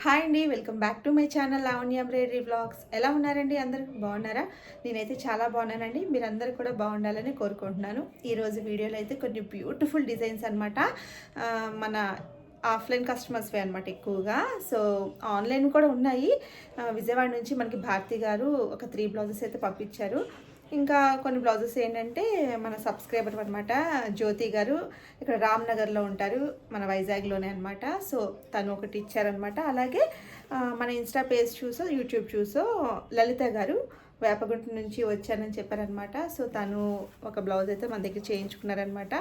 Hi అండి, welcome back to my channel Lavanya embroidery vlogs. ఎలా ఉన్నారండి? అందరూ బాగున్నారా? నేనైతే చాలా బాగున్నానండి. మీరందరూ కూడా బాగుండాలని కోరుకుంటున్నాను. ఈరోజు వీడియోలో అయితే కొన్ని బ్యూటిఫుల్ డిజైన్స్ అనమాట. మన ఆఫ్లైన్ కస్టమర్స్వే అనమాట ఎక్కువగా. సో ఆన్లైన్ కూడా ఉన్నాయి. విజయవాడ నుంచి మనకి భారతి గారు ఒక 3 బ్లౌజెస్ అయితే పంపించారు. ఇంకా కొన్ని బ్లౌజెస్ ఏంటంటే మన సబ్స్క్రైబర్ అనమాట, జ్యోతి గారు ఇక్కడ రామ్నగర్లో ఉంటారు, మన వైజాగ్లోనే అనమాట. సో తను ఒకటి ఇచ్చారనమాట. అలాగే మన ఇన్స్టా పేజ్ చూసో యూట్యూబ్ చూసో లలిత గారు వేపగుంట నుంచి వచ్చానని చెప్పారనమాట. సో తను ఒక బ్లౌజ్ అయితే మన దగ్గర చేయించుకున్నారనమాట.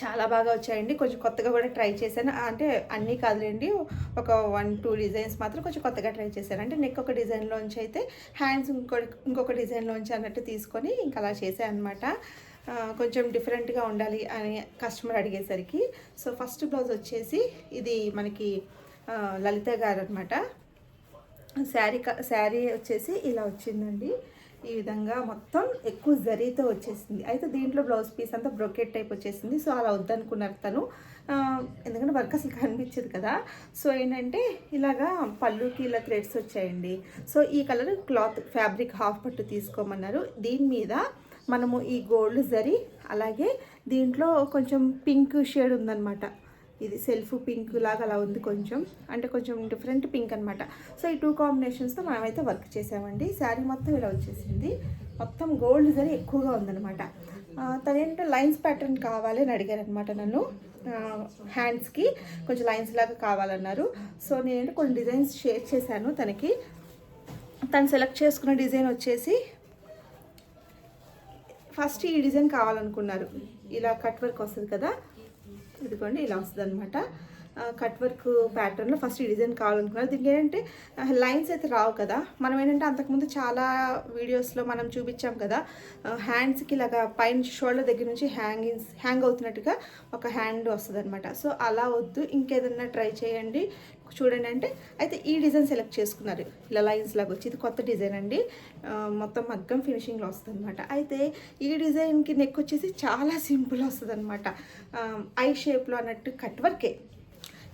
చాలా బాగా వచ్చాయండి. కొంచెం కొత్తగా కూడా ట్రై చేశాను. అంటే అన్నీ కాదులేండి, ఒక 1-2 డిజైన్స్ మాత్రం కొంచెం కొత్తగా ట్రై చేశాను. అంటే నెక్ ఒక డిజైన్లోంచి అయితే హ్యాండ్స్ ఇంకొక డిజైన్లోంచి అన్నట్టు తీసుకొని ఇంకా అలా చేశాను అనమాట. కొంచెం డిఫరెంట్గా ఉండాలి అని కస్టమర్ అడిగేసరికి. సో ఫస్ట్ బ్లౌజ్ వచ్చేసి ఇది మనకి లలిత గారు అనమాట. శారీ వచ్చేసి ఇలా వచ్చిందండి. ఈ విధంగా మొత్తం ఎక్కువ జరీతో వచ్చేసింది. అయితే దీంట్లో బ్లౌజ్ పీస్ అంతా బ్రొకెట్ టైప్ వచ్చేసింది. సో అలా వద్దనుకున్నారు తను, ఎందుకంటే వర్క్ అసలు కనిపించదు కదా. సో ఏంటంటే ఇలాగా పళ్ళుకి ఇలా థ్రెడ్స్ వచ్చాయండి. సో ఈ కలర్ క్లాత్ ఫ్యాబ్రిక్ హాఫ్ పట్టు తీసుకోమన్నారు. దీని మీద మనము ఈ గోల్డ్ జరీ, అలాగే దీంట్లో కొంచెం పింక్ షేడ్ ఉందన్నమాట. ఇది సెల్ఫ్ పింక్ లాగా అలా ఉంది, కొంచెం డిఫరెంట్ పింక్ అనమాట. సో ఈ 2 కాంబినేషన్స్తో మనమైతే వర్క్ చేసామండి. శారీ మొత్తం ఇలా వచ్చేసింది. మొత్తం గోల్డ్ జరీ ఎక్కువగా ఉందన్నమాట. తనేంటంటే లైన్స్ ప్యాటర్న్ కావాలి అని అడిగారు అనమాట నన్ను. హ్యాండ్స్కి కొంచెం లైన్స్ లాగా కావాలన్నారు. సో నేనంటే కొన్ని డిజైన్స్ షేర్ చేశాను తనకి. తను సెలెక్ట్ చేసుకున్న డిజైన్ వచ్చేసి ఫస్ట్ ఈ డిజైన్ కావాలనుకున్నారు. ఇలా కట్ వర్క్ వస్తుంది కదా, ఇదిగోండి ఇలా వస్తుంది అనమాట. కట్ వర్క్ ప్యాటర్న్లో ఫస్ట్ ఈ డిజైన్ కావాలనుకున్నారు. దీనికి ఏంటంటే లైన్స్ అయితే రావు కదా. మనం ఏంటంటే అంతకుముందు చాలా వీడియోస్లో మనం చూపించాం కదా, హ్యాండ్స్కి ఇలాగా పైన షోల్డర్ దగ్గర నుంచి హ్యాంగ్ అవుతున్నట్టుగా ఒక హ్యాండ్ వస్తుంది అనమాట. సో అలా వద్దు, ఇంకేదన్నా ట్రై చేయండి చూడండి అంటే. అయితే ఈ డిజైన్ సెలెక్ట్ చేసుకున్నారు. ఇలా లైన్స్ లాగా వచ్చి ఇది కొత్త డిజైన్ అండి. మొత్తం మగ్గం ఫినిషింగ్లో వస్తుంది అనమాట. అయితే ఈ డిజైన్కి నెక్ వచ్చేసి చాలా సింపుల్ వస్తుంది అనమాట. ఐ షేప్లో అన్నట్టు కట్ వర్కే,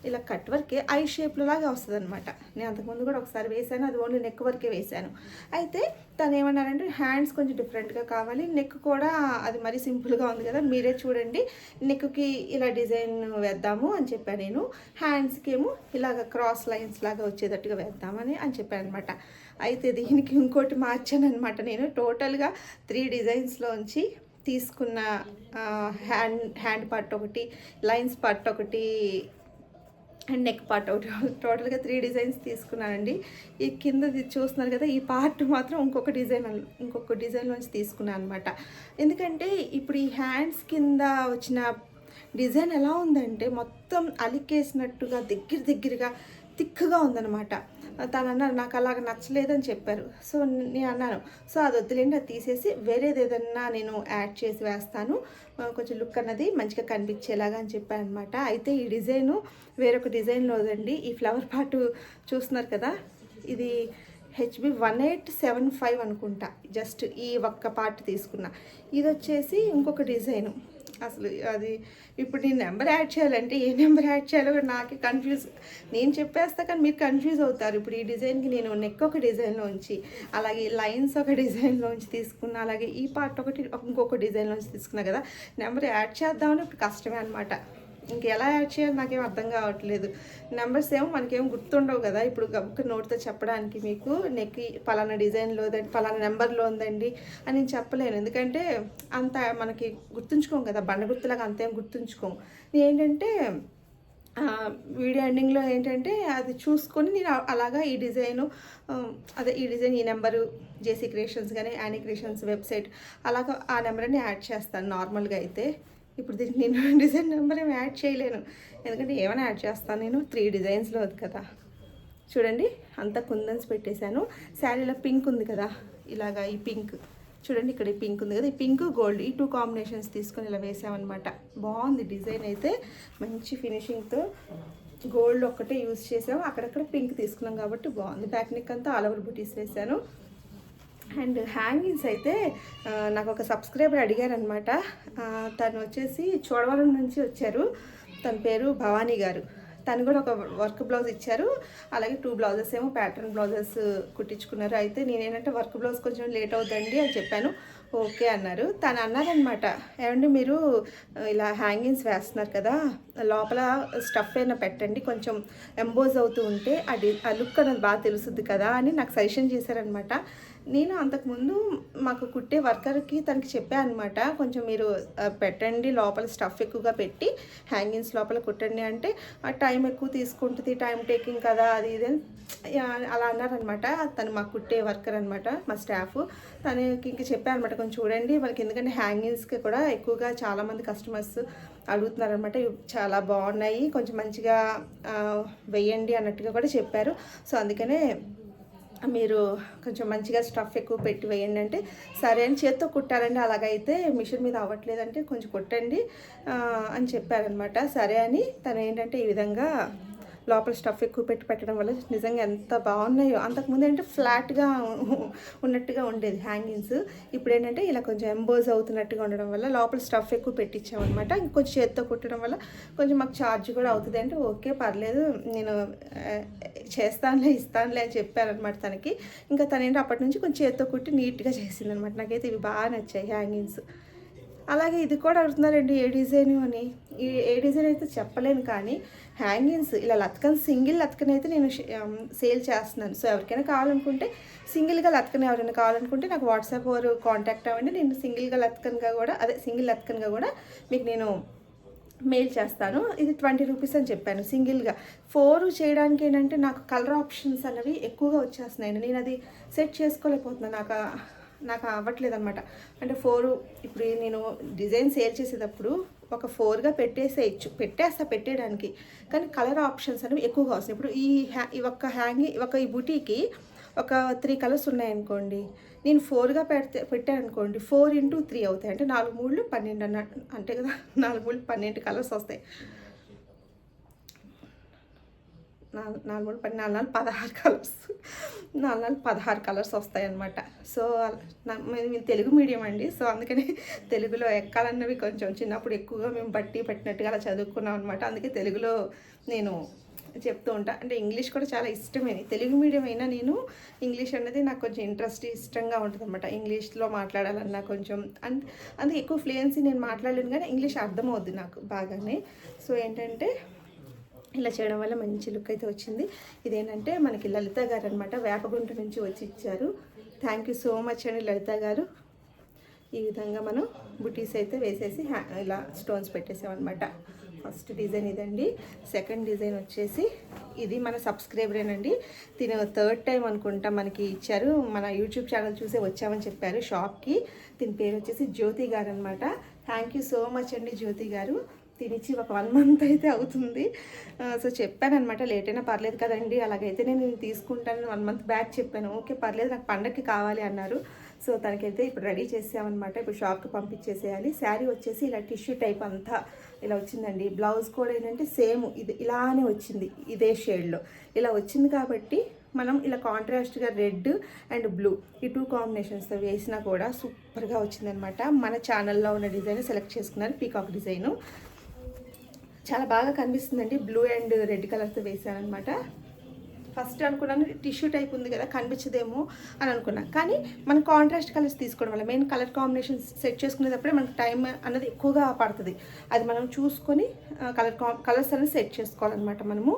ఇలా కట్ వర్కే ఐ షేప్లో లాగా వస్తుంది అనమాట. నేను అంతకుముందు కూడా ఒకసారి వేసాను, అది ఓన్లీ నెక్ వర్కే వేసాను. అయితే తను ఏమన్నారంటే హ్యాండ్స్ కొంచెం డిఫరెంట్గా కావాలి, నెక్ కూడా అది మరీ సింపుల్గా ఉంది కదా, మీరే చూడండి నెక్కి ఇలా డిజైన్ వేద్దాము అని చెప్పాను నేను. హ్యాండ్స్కి ఏమో ఇలాగ క్రాస్ లైన్స్ లాగా వచ్చేటట్టుగా వేద్దామని చెప్పాను అనమాట. అయితే దీనికి ఇంకోటి మార్చాను అనమాట. నేను టోటల్గా 3 డిజైన్స్లోంచి తీసుకున్న హ్యాండ్ పార్ట్ ఒకటి, లైన్స్ పార్ట్ ఒకటి, అండ్ నెక్ పార్ట్ ఒకటి, టోటల్గా 3 డిజైన్స్ తీసుకున్నానండి. ఈ కింద చూస్తున్నారు కదా, ఈ పార్ట్ మాత్రం ఇంకొక డిజైన్లోంచి తీసుకున్నాను అనమాట. ఎందుకంటే ఇప్పుడు ఈ హ్యాండ్స్ కింద వచ్చిన డిజైన్ ఎలా ఉందంటే మొత్తం అలికేసినట్టుగా దగ్గరగా థిక్గా ఉందన్నమాట. తను అన్నారు నాకు అలాగ నచ్చలేదని చెప్పారు. సో నేను అన్నాను, సో అది వద్దులేండి, అది తీసేసి వేరేది ఏదన్నా నేను యాడ్ చేసి వేస్తాను, కొంచెం లుక్ అన్నది మంచిగా కనిపించేలాగా అని చెప్పాను అనమాట. అయితే ఈ డిజైను వేరొక డిజైన్లోదండి. ఈ ఫ్లవర్ పార్ట్ చూస్తున్నారు కదా, ఇది HB 1875 అనుకుంటా. జస్ట్ ఈ ఒక్క పార్ట్ తీసుకున్నా. ఇది వచ్చేసి ఇంకొక డిజైను. అసలు అది ఇప్పుడు నేను నెంబర్ యాడ్ చేయాలంటే ఏ నెంబర్ యాడ్ చేయాలో కూడా నాకే కన్ఫ్యూజ్. నేను చెప్పేస్తా కానీ మీరు కన్ఫ్యూజ్ అవుతారు. ఇప్పుడు ఈ డిజైన్కి నేను నెక్ ఒక డిజైన్లోంచి, అలాగే లైన్స్ ఒక డిజైన్లోంచి తీసుకున్నా, అలాగే ఈ పార్ట్ ఒకటి ఇంకొక డిజైన్లోంచి తీసుకున్నా కదా, నెంబర్ యాడ్ చేద్దామని ఇప్పుడు కష్టమే అనమాట. ఇంకెలా యాడ్ చేయాలి నాకేం అర్థం కావట్లేదు. నెంబర్స్ ఏమో మనకేం గుర్తుండవు కదా, ఇప్పుడు గబుక్క నోట్తో చెప్పడానికి మీకు నెక్ పలానా డిజైన్లో ఉందండి, పలానా నెంబర్లో ఉందండి అని నేను చెప్పలేను. ఎందుకంటే అంత మనకి గుర్తుంచుకోం కదా, బండ గుర్తులాగా అంతేం గుర్తుంచుకోము. ఏంటంటే వీడియో ఎండింగ్లో ఏంటంటే అది చూసుకొని నేను అలాగా ఈ డిజైను, ఈ డిజైన్ ఈ నెంబరు జేసీ క్రియేషన్స్ కానీ యానీ క్రియేషన్స్ వెబ్సైట్ అలాగా ఆ నెంబర్ని యాడ్ చేస్తాను నార్మల్గా. అయితే ఇప్పుడు దీనికి నేను డిజైన్ నెంబర్ ఏమి యాడ్ చేయలేను, ఎందుకంటే ఏమైనా యాడ్ చేస్తాను నేను 3 డిజైన్స్లో అది కదా. చూడండి అంతా కుందన్స్ పెట్టేశాను. శారీలో పింక్ ఉంది కదా, ఇలాగా ఈ పింక్ చూడండి, ఇక్కడ ఈ పింక్ ఉంది కదా, ఈ పింక్ గోల్డ్ ఈ 2 కాంబినేషన్స్ తీసుకొని ఇలా వేసామన్నమాట. బాగుంది డిజైన్ అయితే, మంచి ఫినిషింగ్తో గోల్డ్ ఒక్కటే యూజ్ చేసాము, అక్కడక్కడ పింక్ తీసుకున్నాం కాబట్టి బాగుంది. బ్యాక్ నెక్ అంతా ఆల్ ఓవర్ బుటీస్ వేసాను. అండ్ హ్యాంగింగ్స్ అయితే నాకు ఒక సబ్స్క్రైబర్ అడిగారనమాట. తను వచ్చేసి చోడవరం నుంచి వచ్చారు. తన పేరు భవానీ గారు. తను కూడా ఒక వర్క్ బ్లౌజ్ ఇచ్చారు, అలాగే 2 బ్లౌజెస్ ఏమో ప్యాటర్న్ బ్లౌజెస్ కుట్టించుకున్నారు. అయితే నేనేంటంటే వర్క్ బ్లౌజ్ కొంచెం లేట్ అవుతుందండి అని చెప్పాను. ఓకే అన్నారు. తను అన్నారనమాట, ఏమండి మీరు ఇలా హ్యాంగింగ్స్ వేస్తున్నారు కదా, లోపల స్టఫ్ అయినా పెట్టండి, కొంచెం ఎంబోజ్ అవుతూ ఉంటే ఆ లుక్ అనేది బాగా తెలుస్తుంది కదా అని నాకు సజెషన్ చేశారనమాట. నేను అంతకుముందు మాకు కుట్టే వర్కర్కి తనకి చెప్పాను అనమాట, కొంచెం మీరు పెట్టండి లోపల స్టఫ్ ఎక్కువగా పెట్టి హ్యాంగింగ్స్ లోపల కుట్టండి అంటే, టైం ఎక్కువ తీసుకుంటుంది, టైం టేకింగ్ కదా అది ఇది అలా అన్నారనమాట. తను మాకు కుట్టే వర్కర్ అనమాట, మా స్టాఫ్. తనకి ఇంక చెప్పాను అనమాట, కొంచెం చూడండి వాళ్ళకి, ఎందుకంటే హ్యాంగింగ్స్కి కూడా ఎక్కువగా చాలామంది కస్టమర్స్ అడుగుతున్నారనమాట, చాలా బాగున్నాయి, కొంచెం మంచిగా వెయ్యండి అన్నట్టుగా కూడా చెప్పారు. సో అందుకనే మీరు కొంచెం మంచిగా స్టఫ్ ఎక్కువ పెట్టి వేయండి అంటే, సరే అని చేత్తో కుట్టాలండి, అలాగైతే మిషన్ మీద అవ్వట్లేదంటే కొంచెం కుట్టండి అని చెప్పారనమాట. సరే అని తను ఏంటంటే ఈ విధంగా లోపల స్టఫ్ ఎక్కువ పెట్టి పెట్టడం వల్ల నిజంగా ఎంత బాగున్నాయో. అంతకుముందు ఏంటంటే ఫ్లాట్గా ఉన్నట్టుగా ఉండేది హ్యాంగింగ్స్, ఇప్పుడు ఏంటంటే ఇలా కొంచెం ఎంబోజ్ అవుతున్నట్టుగా ఉండడం వల్ల లోపల స్టఫ్ ఎక్కువ పెట్టించామన్నమాట. ఇంకొంచెం చేత్తో కుట్టడం వల్ల కొంచెం మాకు ఛార్జ్ కూడా అవుతుంది అంటే, ఓకే పర్లేదు నేను చేస్తానులే ఇస్తానులే అని చెప్పారనమాట తనకి. ఇంకా తను ఏంటో అప్పటి నుంచి కొంచెం చేత్తో కుట్టి నీట్గా చేసిందనమాట. నాకైతే ఇవి బాగా నచ్చాయి హ్యాంగింగ్స్. అలాగే ఇది కూడా అడుగుతున్నారండి ఏ డిజైను అని. ఏ డిజైన్ అయితే చెప్పలేను, కానీ హ్యాంగింగ్స్ ఇలా లతకన్, సింగిల్ లతకన్ అయితే నేను సేల్ చేస్తున్నాను. సో ఎవరికైనా కావాలనుకుంటే సింగిల్గా లతకన్ ఎవరైనా కావాలనుకుంటే నాకు వాట్సాప్ వారు కాంటాక్ట్ అవ్వండి. నేను సింగిల్గా లతకన్గా కూడా, అదే సింగిల్ లతకన్గా కూడా మీకు నేను మెయిల్ చేస్తాను. ఇది 20 రూపీస్ అని చెప్పాను సింగిల్గా. 4 చేయడానికి ఏంటంటే నాకు కలర్ ఆప్షన్స్ అనేవి ఎక్కువగా వచ్చేస్తున్నాయి, నేను అది సెట్ చేసుకోలేకపోతున్నాను, నాకు అవ్వట్లేదు అనమాట. అంటే 4 ఇప్పుడు నేను డిజైన్ సేల్ చేసేటప్పుడు ఒక 4గా పెట్టేయడానికి, కానీ కలర్ ఆప్షన్స్ అనేవి ఎక్కువగా వస్తాయి. ఇప్పుడు ఈ బుటీకి ఒక 3 కలర్స్ ఉన్నాయనుకోండి, నేను 4గా పెట్టానుకోండి, 4 into 3 అవుతాయి, అంటే 4 3 12 అన్నట్టు, అంటే కదా 4 3 12 కలర్స్ వస్తాయి. 4 3 4 16 కలర్స్, 16 కలర్స్ వస్తాయి అన్నమాట. సో మేము తెలుగు మీడియం అండి, సో అందుకని తెలుగులో ఎక్కాలన్నవి కొంచెం చిన్నప్పుడు ఎక్కువగా మేము బట్టి పట్టినట్టుగా అలా చదువుకున్నాం అనమాట. అందుకే తెలుగులో నేను చెప్తూ ఉంటా. అంటే ఇంగ్లీష్ కూడా చాలా ఇష్టమే, తెలుగు మీడియం అయినా నేను ఇంగ్లీష్ అనేది నాకు కొంచెం ఇష్టంగా ఉంటుంది అనమాట. ఇంగ్లీష్లో మాట్లాడాలన్నా కొంచెం అందుకే ఎక్కువ ఫ్లూయెన్సీ నేను మాట్లాడలేను, కానీ ఇంగ్లీష్ అర్థమవుద్ది నాకు బాగానే. సో ఏంటంటే ఇలా చేయడం వల్ల మంచి లుక్ అయితే వచ్చింది. ఇదేంటంటే మనకి లలిత గారు అనమాట, వేపగుంట నుంచి వచ్చి ఇచ్చారు. థ్యాంక్ యూ సో మచ్ అండి లలిత గారు. ఈ విధంగా మనం బుటీస్ అయితే వేసేసి ఇలా స్టోన్స్ పెట్టేసామన్నమాట. ఫస్ట్ డిజైన్ ఇదండి. సెకండ్ డిజైన్ వచ్చేసి ఇది మన సబ్స్క్రైబరేనండి, తిను 3rd టైం అనుకుంటా మనకి ఇచ్చారు, మన యూట్యూబ్ ఛానల్ చూసే వచ్చామని చెప్పారు షాప్కి. దీని పేరు వచ్చేసి జ్యోతి గారు అనమాట. థ్యాంక్ యూ సో మచ్ అండి జ్యోతి గారు. తినిచ్చి ఒక 1 month అయితే అవుతుంది. సో చెప్పాను అనమాట, లేట్ అయినా పర్లేదు కదండి, అలాగైతే నేను తీసుకుంటాను 1 month బ్యాక్ చెప్పాను. ఓకే పర్లేదు, నాకు పండగకి కావాలి అన్నారు. సో తనకైతే ఇప్పుడు రెడీ చేసామన్నమాట, ఇప్పుడు షాప్కి పంపించేసేయాలి. శారీ వచ్చేసి ఇలా టిష్యూ టైప్ అంతా ఇలా వచ్చిందండి. బ్లౌజ్ కూడా ఏంటంటే సేమ్ ఇది ఇలానే వచ్చింది, ఇదే షేడ్లో ఇలా వచ్చింది. కాబట్టి మనం ఇలా కాంట్రాస్ట్గా రెడ్ అండ్ బ్లూ ఈ 2 కాంబినేషన్స్తో వేసినా కూడా సూపర్గా వచ్చిందనమాట. మన ఛానల్లో ఉన్న డిజైన్ సెలెక్ట్ చేసుకున్నాను, పీకాక్ డిజైను చాలా బాగా కనిపిస్తుందండి. బ్లూ అండ్ రెడ్ కలర్తో వేసానమాట. ఫస్ట్ అనుకున్నాను టిష్యూ టైప్ ఉంది కదా కనిపించదేమో అని అనుకున్నాను, కానీ మనం కాంట్రాస్ట్ కలర్స్ తీసుకోవడం వల్ల మెయిన్ కలర్ కాంబినేషన్స్ సెట్ చేసుకునేటప్పుడే మనకు టైం అన్నది ఎక్కువగా పడుతుంది. అది మనం చూసుకొని కలర్స్ అనేది సెట్ చేసుకోవాలన్నమాట మనము.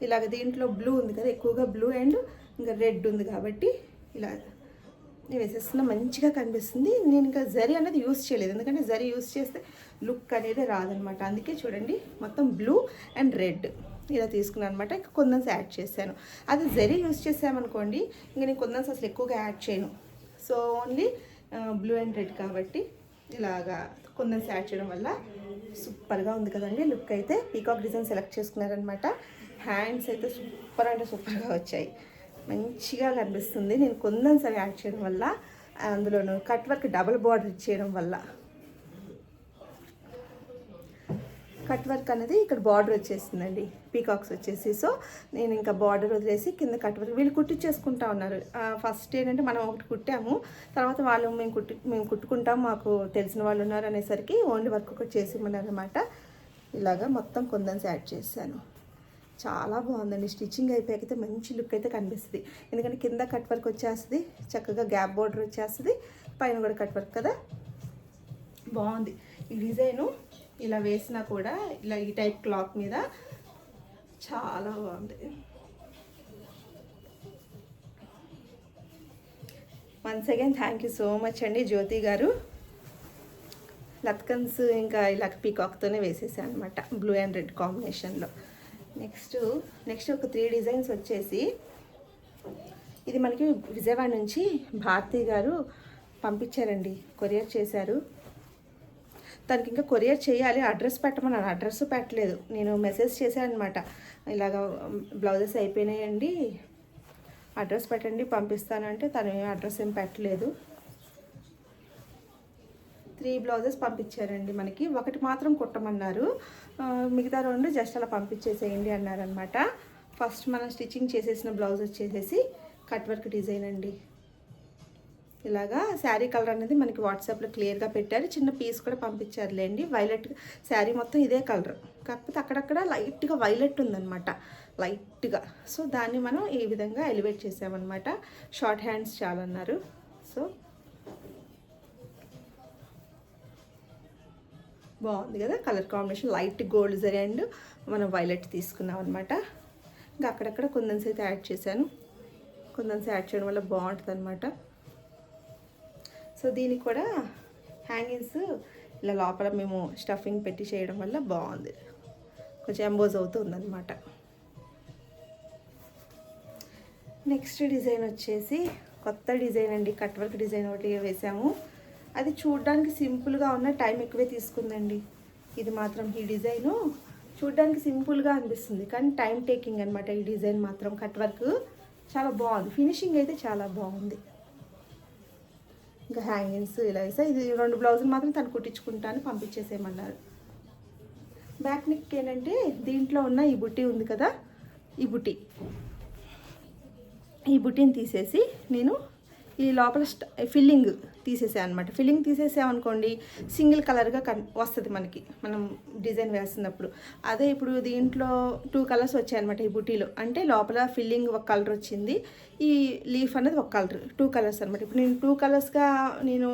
ఇలాగ దీంట్లో బ్లూ ఉంది కదా, ఎక్కువగా బ్లూ అండ్ ఇంకా రెడ్ ఉంది కాబట్టి ఇలా వేసేస్తున్నా, మంచిగా కనిపిస్తుంది. నేను ఇంకా జరీ అనేది యూస్ చేయలేదు, ఎందుకంటే జరీ యూస్ చేస్తే లుక్ అనేది రాదనమాట. అందుకే చూడండి మొత్తం బ్లూ అండ్ రెడ్ ఇలా తీసుకున్నాను అనమాట. ఇంకా కొందన్స్ యాడ్ చేశాను. అది జరీ యూస్ చేసామనుకోండి, ఇంకా నేను కొందన్స్ అసలు ఎక్కువగా యాడ్ చేయను. So only blue and red కాబట్టి ఇలాగా కొందన్స్ యాడ్ చేయడం వల్ల సూపర్గా ఉంది కదండి లుక్. అయితే పీకాక్ డిజైన్ సెలెక్ట్ చేసుకున్నారనమాట. హ్యాండ్స్ అయితే సూపర్ అంటే సూపర్గా వచ్చాయి, మంచిగా కనిపిస్తుంది. నేను కొందన్స్ అవి యాడ్ చేయడం వల్ల, అందులోనూ కట్ వర్క్ డబుల్ బార్డర్ ఇచ్చేయడం వల్ల, కట్ వర్క్ అనేది ఇక్కడ బార్డర్ వచ్చేసిందండి పీకాక్స్ వచ్చేసి. సో నేను ఇంకా బార్డర్ వదిలేసి కింద కట్ వర్క్ వీళ్ళు కుట్టించేసుకుంటా ఉన్నారు. ఫస్ట్ ఏంటంటే మనం ఒకటి కుట్టాము, తర్వాత వాళ్ళు మేము కుట్టుకుంటాం, మాకు తెలిసిన వాళ్ళు ఉన్నారు అనేసరికి ఓన్లీ వర్క్ ఒకటి చేసి ఇమ్మన్నారు అనమాట. ఇలాగా మొత్తం కుందన్స్ యాడ్ చేశాను. చాలా బాగుందండి. స్టిచ్చింగ్ అయిపోయాకైతే మంచి లుక్ అయితే కనిపిస్తుంది. ఎందుకంటే కింద కట్ వర్క్ వచ్చేస్తుంది, చక్కగా గ్యాప్ బోర్డర్ వచ్చేస్తుంది, పైన కూడా కట్ వర్క్ కదా, బాగుంది. ఈ డిజైను ఇలా వేసినా కూడా ఇలా ఈ టైప్ క్లాత్ మీద చాలా బాగుంది. Once again thank you so much అండి జ్యోతి గారు. లత్కన్స్ ఇంకా ఇలా పీకాక్తోనే వేసేసాను అనమాట, బ్లూ అండ్ రెడ్ కాంబినేషన్లో. నెక్స్ట్ ఒక 3 డిజైన్స్ వచ్చేసి, ఇది మనకి విజయవాడ నుంచి భారతి గారు పంపించారండి, కొరియర్ చేశారు. తనకి ఇంకా కొరియర్ చేయాలి, అడ్రస్ పెట్టమన్నాను, అడ్రస్ పెట్టలేదు. నేను మెసేజ్ చేశాను అనమాట, ఇలాగ బ్లౌజెస్ అయిపోయినాయండి, అడ్రస్ పెట్టండి పంపిస్తానంటే తను అడ్రస్ ఏం పెట్టలేదు. 3 బ్లౌజెస్ పంపించారండి మనకి. ఒకటి మాత్రం కుట్టమన్నారు, మిగతా 2 జస్ట్ అలా పంపించేసేయండి అన్నారనమాట. ఫస్ట్ మనం స్టిచ్చింగ్ చేసేసిన బ్లౌజ్ వచ్చేసేసి కట్ వర్క్ డిజైన్ అండి. ఇలాగా శారీ కలర్ అనేది మనకి వాట్సాప్లో క్లియర్గా పెట్టారు, చిన్న పీస్ కూడా పంపించారులేండి. వైలెట్ శారీ మొత్తం ఇదే కలర్, కాకపోతే అక్కడక్కడ లైట్గా వైలెట్ ఉందన్నమాట, లైట్గా. సో దాన్ని మనం ఈ విధంగా ఎలివేట్ చేసామన్నమాట. Short hands చాలన్నారు. సో బాగుంది కదా colour combination, light gold zari and మనం వైలెట్ తీసుకున్నాం అనమాట. ఇంకా అక్కడక్కడ కుందన్స్ అయితే యాడ్ చేశాను. కుందన్స్ యాడ్ చేయడం వల్ల బాగుంటుంది అనమాట. సో దీనికి కూడా హ్యాంగింగ్స్ ఇలా లోపల మేము స్టఫింగ్ పెట్టి చేయడం వల్ల బాగుంది, కొంచెం ఎంబోజ్ అవుతుందన్నమాట. నెక్స్ట్ డిజైన్ వచ్చేసి కొత్త డిజైన్ అండి, కట్ వర్క్ డిజైన్ ఒకటి వేసాము. అది చూడడానికి సింపుల్గా ఉన్న, టైం ఎక్కువే తీసుకుందండి. ఇది మాత్రం ఈ డిజైను చూడడానికి సింపుల్గా అనిపిస్తుంది, కానీ టైం టేకింగ్ అనమాట. ఈ డిజైన్ మాత్రం కట్ వర్క్ చాలా బాగుంది, ఫినిషింగ్ అయితే చాలా బాగుంది. ఇంకా హ్యాంగింగ్స్ ఇలా వేసా. ఇది 2 బ్లౌజులు మాత్రం తను కుట్టించుకుంటాను పంపించేసేయమన్నారు. బ్యాక్ నెక్ ఏంటంటే దీంట్లో ఉన్న ఈ బుట్టి ఉంది కదా, ఈ బుట్టిని తీసేసి నేను ఈ లోపల ఫిల్లింగ్ తీసేసాను అనమాట. ఫిల్లింగ్ తీసేసామనుకోండి సింగిల్ కలర్గా వస్తుంది మనకి, మనం డిజైన్ వేస్తున్నప్పుడు. అదే ఇప్పుడు దీంట్లో 2 కలర్స్ వచ్చాయన్నమాట ఈ బుటీలో, అంటే లోపల ఫిల్లింగ్ ఒక కలర్ వచ్చింది, ఈ లీఫ్ అనేది ఒక కలర్, 2 కలర్స్ అనమాట. ఇప్పుడు నేను 2 కలర్స్గా నేను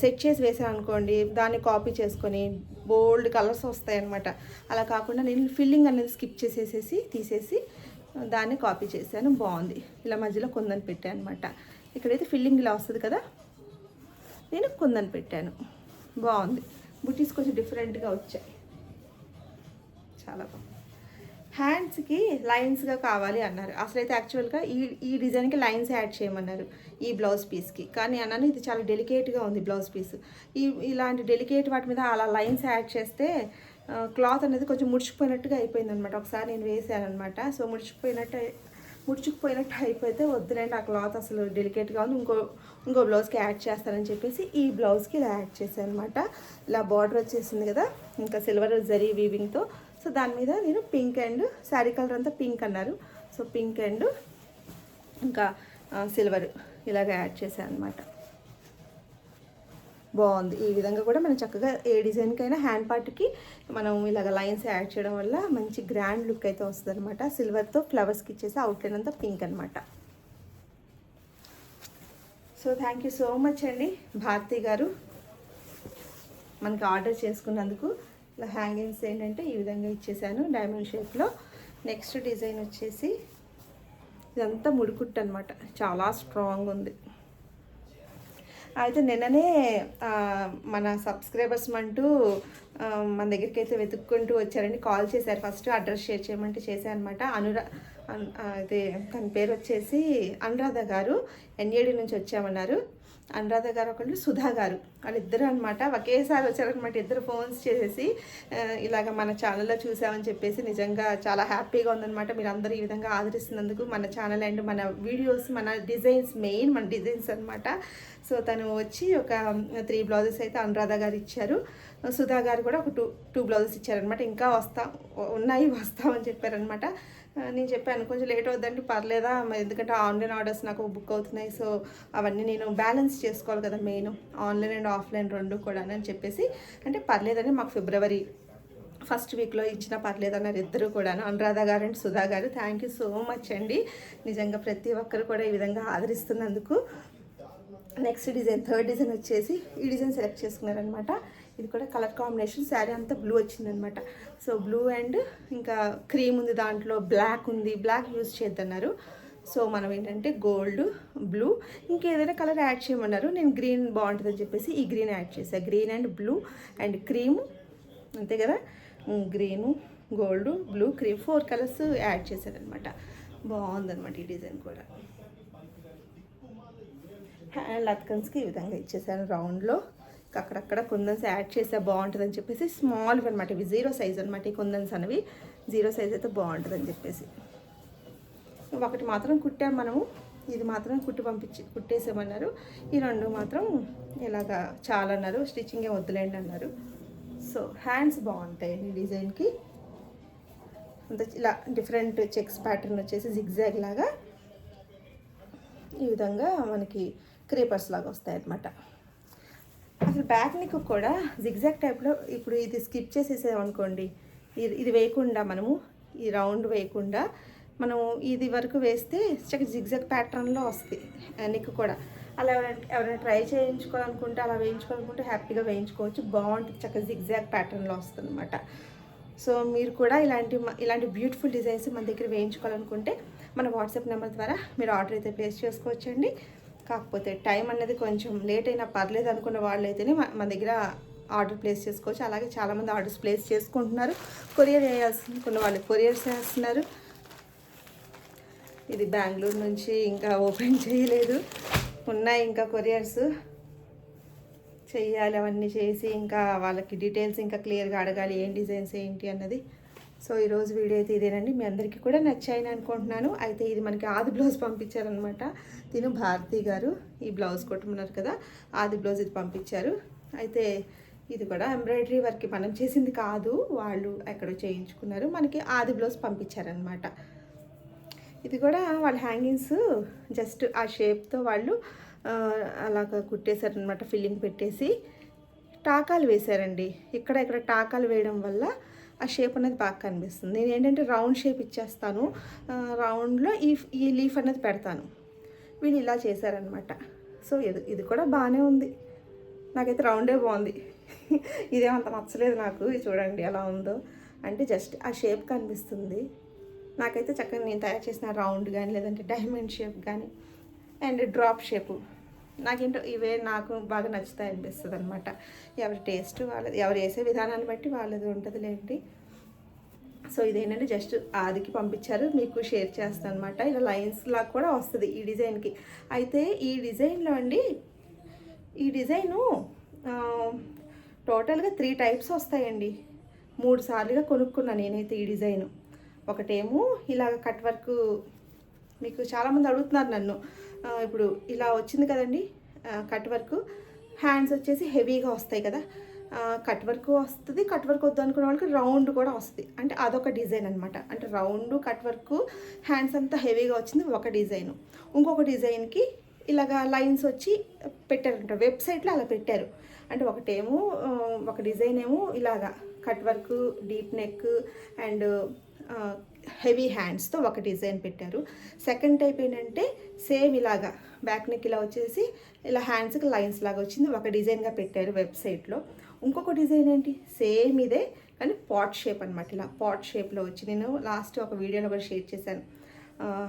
సెట్ చేసి వేసాను అనుకోండి, దాన్ని కాపీ చేసుకొని బోల్డ్ కలర్స్ వస్తాయి అనమాట. అలా కాకుండా నేను ఫిల్లింగ్ అనేది స్కిప్ తీసేసి దాన్ని కాపీ చేశాను, బాగుంది. ఇలా మధ్యలో కుందన్ పెట్టాను అనమాట. ఇక్కడైతే ఫిల్లింగ్ ఇలా వస్తుంది కదా, నేను కుందన్ పెట్టాను, బాగుంది. బుటీస్ కొంచెం డిఫరెంట్గా వచ్చాయి, చాలా బాగుంది. హ్యాండ్స్కి లైన్స్గా కావాలి అన్నారు. అసలైతే యాక్చువల్గా ఈ డిజైన్కి లైన్స్ యాడ్ చేయమన్నారు ఈ బ్లౌజ్ పీస్కి, కానీ అన్నాను ఇది చాలా డెలికేట్గా ఉంది బ్లౌజ్ పీస్. ఇలాంటి డెలికేట్ వాటి మీద అలా లైన్స్ యాడ్ చేస్తే క్లాత్ అనేది కొంచెం ముడుచుకుపోయినట్టుగా అయిపోయింది అనమాట. ఒకసారి నేను వేసాను అనమాట. సో ముడుచుకుపోయినట్టు అయిపోతే వద్దులేండి, ఆ క్లాత్ అసలు డెలికేట్గా ఉంది, ఇంకో బ్లౌజ్కి యాడ్ చేస్తానని చెప్పేసి ఈ బ్లౌజ్కి ఇలా యాడ్ చేశాను అనమాట. ఇలా బార్డర్ వచ్చేసింది కదా, ఇంకా సిల్వర్ జరీ వీవింగ్తో. సో దాని మీద నేను పింక్ అండ్ శారీ కలర్ అంతా పింక్ అన్నారు, సో పింక్ అండ్ ఇంకా సిల్వర్ ఇలాగ యాడ్ చేశాను అనమాట. బాగుంది. ఈ విధంగా కూడా మనం చక్కగా ఏ డిజైన్కైనా హ్యాండ్ పార్ట్కి మనం ఇలాగ లైన్స్ యాడ్ చేయడం వల్ల మంచి గ్రాండ్ లుక్ అయితే వస్తుంది అనమాట. సిల్వర్తో ఫ్లవర్స్కి ఇచ్చేసి అవుట్లైన్ అంతా పింక్ అనమాట. So thank you so much అండి భారతి గారు మనకి ఆర్డర్ చేసుకున్నందుకు. ఇలా హ్యాంగింగ్స్ ఏంటంటే ఈ విధంగా ఇచ్చేసాను డైమండ్ షేప్లో. నెక్స్ట్ డిజైన్ వచ్చేసి ఇదంతా ముడికుట్టు అనమాట, చాలా స్ట్రాంగ్ ఉంది. అయితే నిన్ననే మన సబ్స్క్రైబర్స్ అంటూ మన దగ్గరికి అయితే వెతుక్కుంటూ వచ్చారండి, కాల్ చేశారు. ఫస్ట్ అడ్రస్ షేర్ చేయమంటే చేశాను అనమాట. అదే తన పేరు వచ్చేసి అనురాధ గారు, ఎన్ఏడి నుంచి వచ్చామన్నారు. అనురాధ గారు ఒకళ్ళు, సుధా గారు, వాళ్ళిద్దరు అనమాట ఒకేసారి వచ్చారనమాట. ఇద్దరు ఫోన్స్ చేసేసి ఇలాగ మన ఛానల్లో చూసామని చెప్పేసి నిజంగా చాలా హ్యాపీగా ఉందన్నమాట. మీరు అందరూ ఈ విధంగా ఆదరిస్తున్నందుకు మన ఛానల్ అండ్ మన వీడియోస్, మన డిజైన్స్, మెయిన్ మన డిజైన్స్ అనమాట. సో తను వచ్చి ఒక 3 బ్లౌజెస్ అయితే అనురాధ గారు ఇచ్చారు. సుధా గారు కూడా ఒక టూ బ్లౌజెస్ ఇచ్చారనమాట. ఇంకా వస్తామని చెప్పారనమాట. నేను చెప్పాను కొంచెం లేట్ అవుద్దండి, పర్లేదా, ఎందుకంటే ఆన్లైన్ ఆర్డర్స్ నాకు బుక్ అవుతున్నాయి, సో అవన్నీ నేను బ్యాలెన్స్ చేసుకోవాలి కదా, మెయిన్ ఆన్లైన్ అండ్ ఆఫ్లైన్ 2 కూడా అని చెప్పేసి, అంటే పర్లేదని మాకు ఫిబ్రవరి ఫస్ట్ వీక్లో ఇచ్చినా పర్లేదు అన్నారు ఇద్దరు కూడాను, అనురాధ గారు అండ్ సుధా గారు. థ్యాంక్ యూ సో మచ్ అండి, నిజంగా ప్రతి ఒక్కరు కూడా ఈ విధంగా ఆదరిస్తున్నందుకు. నెక్స్ట్ డిజైన్, థర్డ్ డిజైన్ వచ్చేసి ఈ డిజైన్ సెలెక్ట్ చేసుకున్నారనమాట. ఇది కూడా కలర్ కాంబినేషన్, శారీ అంతా బ్లూ వచ్చిందనమాట. సో బ్లూ అండ్ ఇంకా క్రీమ్ ఉంది, దాంట్లో బ్లాక్ ఉంది, బ్లాక్ యూజ్ చేద్దన్నారు. సో మనం ఏంటంటే గోల్డ్, బ్లూ, ఇంకేదైనా కలర్ యాడ్ చేయమన్నారు. నేను గ్రీన్ బాగుంటుందని చెప్పేసి ఈ గ్రీన్ యాడ్ చేశాను. Green and blue and cream, అంతే కదా, green, gold, blue, cream, 4 colours add చేశారనమాట. బాగుందనమాట ఈ డిజైన్ కూడా. హ్యాండ్ లత్కన్స్కి ఈ విధంగా ఇచ్చేసాను రౌండ్లో. అక్కడక్కడ కుందన్స్ యాడ్ చేస్తే బాగుంటుందని చెప్పేసి స్మాల్ అనమాట, ఇవి 0 సైజ్ అనమాట. ఈ కుందన్స్ అనేవి 0 సైజ్ అయితే బాగుంటుందని చెప్పేసి ఒకటి మాత్రం కుట్టాం మనము, ఇది మాత్రం కుట్టేసామన్నారు. ఈ 2 మాత్రం ఇలాగా చాలా అన్నారు, స్టిచ్చింగే వద్దులేండి అన్నారు. సో హ్యాండ్స్ బాగుంటాయండి ఈ డిజైన్కి. అంత ఇలా డిఫరెంట్ చెక్స్ ప్యాటర్న్ వచ్చేసి జిగ్జాగ్ లాగా ఈ విధంగా మనకి క్రీపర్స్ లాగా వస్తాయి అన్నమాట. అసలు బ్యాక్ నెక్ కూడా జిగ్జాగ్ టైప్లో, ఇప్పుడు ఇది స్కిప్ చేసేసామనుకోండి, ఇది వేయకుండా మనము ఈ రౌండ్ వేయకుండా మనం ఇది వరకు వేస్తే చక్కగా జిగ్జాగ్ ప్యాటర్న్లో వస్తుంది నెక్ కూడా. అలా ఎవరైనా ట్రై చేయించుకోవాలనుకుంటే, అలా వేయించుకోవాలనుకుంటే హ్యాపీగా వేయించుకోవచ్చు, బాగుంటుంది, చక్కగా జిగ్జాగ్ ప్యాటర్న్లో వస్తుంది అనమాట. సో మీరు కూడా ఇలాంటి బ్యూటిఫుల్ డిజైన్స్ మన దగ్గర వేయించుకోవాలనుకుంటే మన వాట్సాప్ నెంబర్ ద్వారా మీరు ఆర్డర్ అయితే ప్లేస్ చేసుకోవచ్చండి. కాకపోతే టైం అనేది కొంచెం లేట్ అయినా పర్లేదు అనుకున్న వాళ్ళు అయితేనే మన దగ్గర ఆర్డర్ ప్లేస్ చేసుకోవచ్చు. అలాగే చాలామంది ఆర్డర్స్ ప్లేస్ చేసుకుంటున్నారు. కొరియర్ వేయాల్సిన వాళ్ళు కొరియర్స్ చేస్తున్నారు. ఇది బెంగళూరు నుంచి ఇంకా ఓపెన్ చేయలేదు, ఉన్నాయి ఇంకా కొరియర్స్ చెయ్యాలి. అవన్నీ చేసి ఇంకా వాళ్ళకి డీటెయిల్స్ ఇంకా క్లియర్గా అడగాలి, ఏం డిజైన్స్ ఏంటి అన్నది. సో ఈరోజు వీడియో అయితే ఇదేనండి, మీ అందరికీ కూడా నచ్చాయని అనుకుంటున్నాను. అయితే ఇది మనకి ఆది బ్లౌజ్ పంపించారనమాట. తిను భారతి గారు ఈ బ్లౌజ్ కొట్టమన్నారు కదా, ఆది బ్లౌజ్ ఇది పంపించారు. అయితే ఇది కూడా ఎంబ్రాయిడరీ వర్క్ మనం చేసింది కాదు, వాళ్ళు ఎక్కడో చేయించుకున్నారు, మనకి ఆది బ్లౌజ్ పంపించారనమాట. ఇది కూడా వాళ్ళ హ్యాంగింగ్స్ జస్ట్ ఆ షేప్తో వాళ్ళు అలాగ కుట్టేశారనమాట, ఫిల్లింగ్ పెట్టేసి టాకాలు వేశారండి. ఇక్కడ టాకాలు వేయడం వల్ల ఆ షేప్ అనేది బాగా కనిపిస్తుంది. నేను ఏంటంటే రౌండ్ షేప్ ఇచ్చేస్తాను, రౌండ్లో ఈ లీఫ్ అనేది పెడతాను. వీళ్ళు ఇలా చేశారనమాట. సో ఇది కూడా బాగానే ఉంది, నాకైతే రౌండే బాగుంది. ఇదేమంత నచ్చలేదు నాకు. ఇది చూడండి ఎలా ఉందో, అంటే జస్ట్ ఆ షేప్ కనిపిస్తుంది. నాకైతే చక్కగా నేను తయారు చేసిన రౌండ్ కానీ లేదంటే డైమండ్ షేప్ కానీ అండ్ డ్రాప్ షేపు నాకేంటో ఇవే నాకు బాగా నచ్చుతాయి అనిపిస్తుంది అనమాట. ఎవరి టేస్ట్ వాళ్ళది, ఎవరు వేసే విధానాన్ని బట్టి వాళ్ళది ఉంటుందిలేండి. సో ఇదేంటంటే జస్ట్ ఆదికి పంపించారు, మీకు షేర్ చేస్తాను అనమాట. ఇలా లైన్స్ లాగా కూడా వస్తుంది ఈ డిజైన్కి. అయితే ఈ డిజైన్లో అండి, ఈ డిజైను టోటల్గా 3 టైప్స్ వస్తాయండి. 3 సార్లుగా కొనుక్కున్నాను నేనైతే ఈ డిజైను. ఒకటేమో ఇలాగ కట్ వర్క్, మీకు చాలామంది అడుగుతున్నారు నన్ను, ఇప్పుడు ఇలా వచ్చింది కదండి కట్ వర్క్, హ్యాండ్స్ వచ్చేసి హెవీగా వస్తాయి కదా, కట్ వర్క్ వస్తుంది. కట్ వర్క్ వద్దు అనుకున్న వాళ్ళకి రౌండ్ కూడా వస్తుంది, అంటే అదొక డిజైన్ అనమాట. అంటే రౌండ్ కట్ వర్క్ హ్యాండ్స్ అంతా హెవీగా వచ్చింది ఒక డిజైను. ఇంకొక డిజైన్కి ఇలాగా లైన్స్ వచ్చి పెట్టారంట, వెబ్సైట్లో అలా పెట్టారు. అంటే ఒకటేమో ఒక డిజైన్ ఏమో ఇలాగా cut work, deep neck and heavy హ్యాండ్స్తో ఒక డిజైన్ పెట్టారు. సెకండ్ టైప్ ఏంటంటే సేమ్ ఇలాగా బ్యాక్ నెక్ ఇలా వచ్చేసి ఇలా హ్యాండ్స్కి లైన్స్ లాగా వచ్చింది, ఒక డిజైన్గా పెట్టారు వెబ్సైట్లో. ఇంకొక డిజైన్ ఏంటి సేమ్ ఇదే కానీ పాట్ షేప్ అనమాట. ఇలా పాట్ షేప్లో వచ్చి నేను లాస్ట్ ఒక వీడియోలో కూడా షేర్ చేశాను,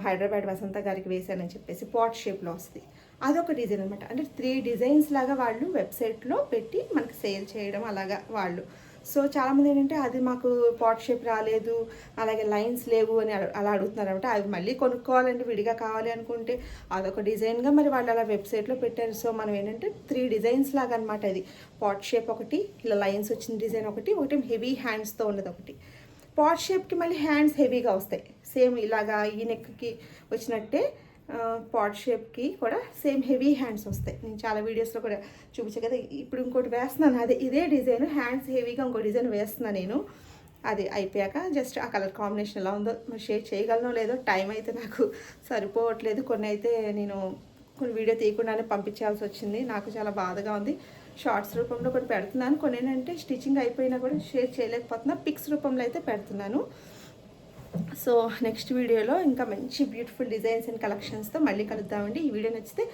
హైదరాబాద్ వసంత గారికి వేశానని చెప్పేసి పాట్ షేప్లో వస్తుంది. అదొక డిజైన్ అనమాట. అంటే 3 డిజైన్స్ లాగా వాళ్ళు వెబ్సైట్లో పెట్టి మనకి సేల్ చేయడం అలాగా వాళ్ళు. సో చాలామంది ఏంటంటే అది మాకు పాట్ షేప్ రాలేదు, అలాగే లైన్స్ లేవు అని అలా అడుగుతున్నారు అనమాట. అవి మళ్ళీ కొనుక్కోవాలంటే విడిగా కావాలి అనుకుంటే అదొక డిజైన్గా మరి వాళ్ళు అలా వెబ్సైట్లో పెట్టారు. సో మనం ఏంటంటే 3 డిజైన్స్ లాగా అనమాట. అది పాట్ షేప్ ఒకటి, ఇలా లైన్స్ వచ్చిన డిజైన్ ఒకటి హెవీ హ్యాండ్స్తో ఉన్నది ఒకటి. పాట్ షేప్కి మళ్ళీ హ్యాండ్స్ హెవీగా వస్తాయి, సేమ్ ఇలాగా ఈ నెక్కి వచ్చినట్టే పాట్ షేప్కి కూడా సేమ్ హెవీ హ్యాండ్స్ వస్తాయి. నేను చాలా వీడియోస్లో కూడా చూపించాను కదా. ఇప్పుడు ఇంకోటి వేస్తున్నాను, ఇదే డిజైన్ హ్యాండ్స్ హెవీగా ఇంకో డిజైన్ వేస్తున్నాను నేను. అది అయిపోయాక జస్ట్ ఆ కలర్ కాంబినేషన్ ఎలా ఉందో మరి షేర్ చేయగలనో లేదో, టైం అయితే నాకు సరిపోవట్లేదు. కొన్ని అయితే నేను వీడియో తీయకుండానే పంపించాల్సి వచ్చింది, నాకు చాలా బాధగా ఉంది. షార్ట్స్ రూపంలో కూడా పెడుతున్నాను. కొన్ని ఏంటంటే స్టిచ్చింగ్ అయిపోయినా కూడా షేర్ చేయలేకపోతున్నా, పిక్స్ రూపంలో అయితే పెడుతున్నాను. సో నెక్స్ట్ వీడియోలో ఇంకా మంచి బ్యూటిఫుల్ డిజైన్స్ అండ్ కలెక్షన్స్తో మళ్ళీ కలుద్దామండి. ఈ వీడియో నచ్చితే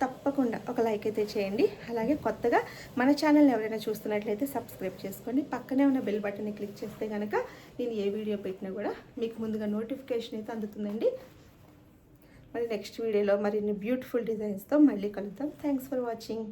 తప్పకుండా ఒక లైక్ అయితే చేయండి. అలాగే కొత్తగా మన ఛానల్ని ఎవరైనా చూస్తున్నట్లయితే సబ్స్క్రైబ్ చేసుకోండి. పక్కనే ఉన్న బెల్ బటన్ని క్లిక్ చేస్తే కనుక నేను ఏ వీడియో పెట్టినా కూడా మీకు ముందుగా నోటిఫికేషన్ అయితే అందుతుందండి. మరి నెక్స్ట్ వీడియోలో మరిన్ని బ్యూటిఫుల్ డిజైన్స్తో మళ్ళీ కలుద్దాం. Thanks for watching.